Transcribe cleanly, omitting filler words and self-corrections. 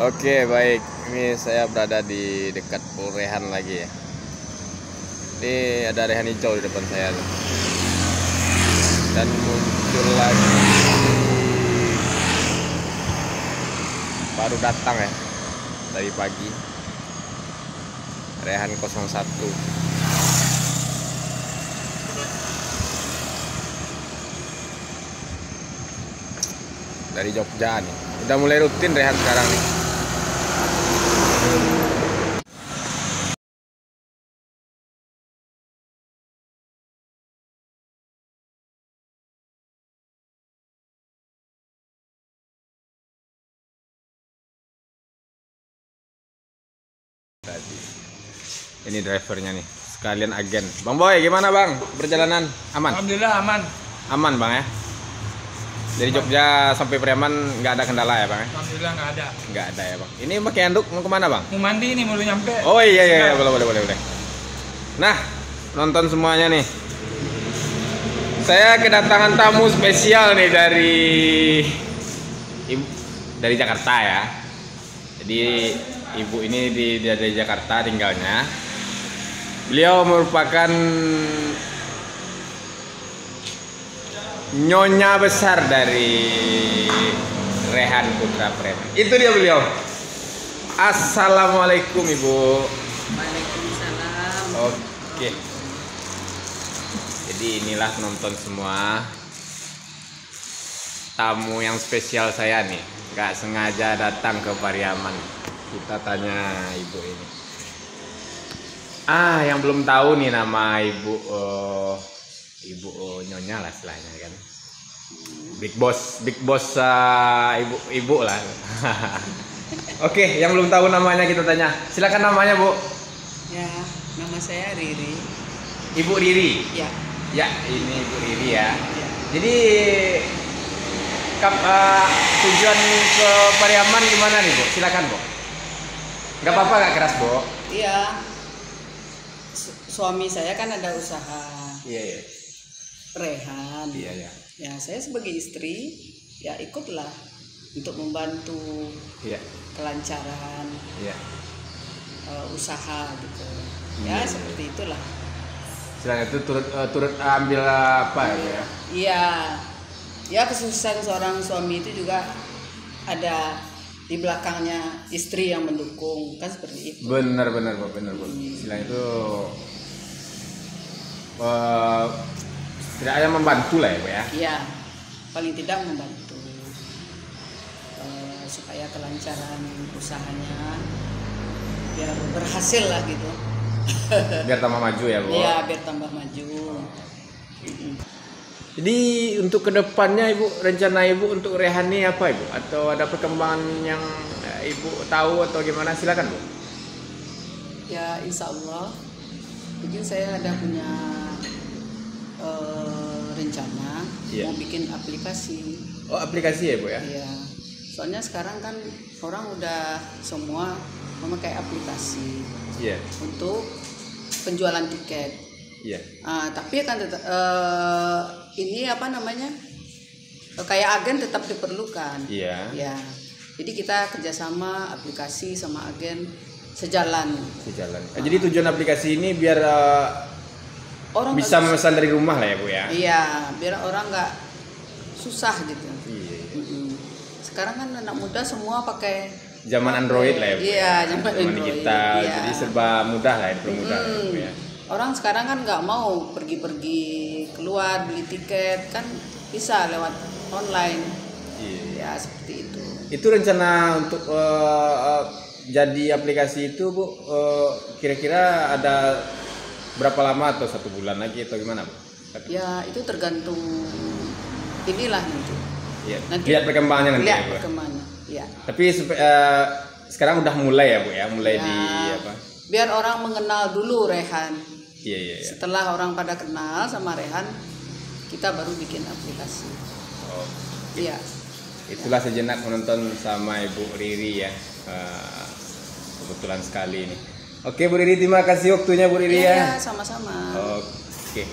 Oke, baik. Ini saya berada di dekat Rehan lagi ya. Ini ada rehan hijau di depan saya tuh. Dan muncul lagi baru datang ya dari pagi. Rehan 01. Dari Jogja nih. Udah mulai rutin rehan sekarang nih. Ini drivernya nih, sekalian agen. Bang Boy, gimana Bang? Perjalanan aman? Alhamdulillah aman. Aman Bang ya? Dari Jogja sampai Priaman nggak ada kendala ya Bang ya? Alhamdulillah nggak ada. Nggak ada ya Bang. Ini pakai handuk mau kemana Bang? Mau mandi nih, mau nyampe. Oh iya, boleh. Nah, nonton semuanya nih. Saya kedatangan tamu spesial nih dari Jakarta ya. Jadi ibu ini dari Jakarta tinggalnya. Beliau merupakan nyonya besar dari Rehan Putra Preman. Itu dia beliau. Assalamualaikum Ibu. Waalaikumsalam. Oke. Jadi inilah nonton semua tamu yang spesial saya nih. Gak sengaja datang ke Pariaman. Kita tanya ibu ini. Yang belum tahu nih nama ibu Nyonya lah istilahnya kan. Big boss ibu lah. Oke, yang belum tahu namanya kita tanya. Silakan namanya Bu. Ya, nama saya Riri. Ibu Riri. Ya. Ya, ini Ibu Riri ya. Ya. Jadi tujuan ke Pariaman gimana nih Bu? Silakan Bu. Nggak apa-apa, nggak keras Bu. Iya. Suami saya kan ada usaha Iya. rehan. Iya. Ya, saya sebagai istri ya ikutlah untuk membantu Iya. kelancaran Iya. usaha gitu. Ya, seperti itulah. Selain itu turut ambil apa ya? Iya. Ya, kesuksesan seorang suami itu juga ada di belakangnya istri yang mendukung, kan seperti itu. Benar Bu. Selain itu tidak ada membantu lah ya Bu ya. Iya, paling tidak membantu supaya kelancaran usahanya biar berhasil lah gitu. Biar tambah maju ya Bu. Iya, biar tambah maju. Jadi untuk kedepannya Ibu, rencana Ibu untuk rehan ini apa Ibu? Atau ada perkembangan yang Ibu tahu atau gimana? Silakan Bu. Ya, insya Allah mungkin saya ada punya rencana mau bikin aplikasi. Oh, aplikasi ya Bu ya? Iya, soalnya sekarang kan orang udah semua memakai aplikasi untuk penjualan tiket. Iya. Tapi kan tetap ini apa namanya, kayak agen tetap diperlukan. Iya. Ya, jadi kita kerjasama aplikasi sama agen sejalan. Jadi tujuan aplikasi ini biar Orang bisa memesan dari rumah lah ya Bu ya? Iya, biar orang nggak susah gitu. Iya. Sekarang kan anak muda semua pakai Zaman Android lah ya Bu. Iya, zaman Android. Digital, Iya. jadi serba mudah lah, dipermudah ya Bu ya. Orang sekarang kan nggak mau pergi-pergi keluar beli tiket, kan bisa lewat online. Iya. Ya, seperti itu. Itu rencana untuk jadi aplikasi itu Bu, kira-kira ada berapa lama atau 1 bulan lagi atau gimana Bu? Ya, itu tergantung inilah nanti. Iya. Nanti Lihat perkembangannya nanti lihat ya Bu. perkembangannya. Ya. Tapi sekarang udah mulai ya Bu ya, mulai Ya, di apa? biar orang mengenal dulu Rehan. Iya. Setelah orang pada kenal sama Rehan, kita baru bikin aplikasi. Oh. Iya. Itulah sejenak menonton sama Ibu Riri ya. Kebetulan sekali ini. Oke Bu Riri, terima kasih waktunya Bu Riri ya. Iya, sama-sama. Oke.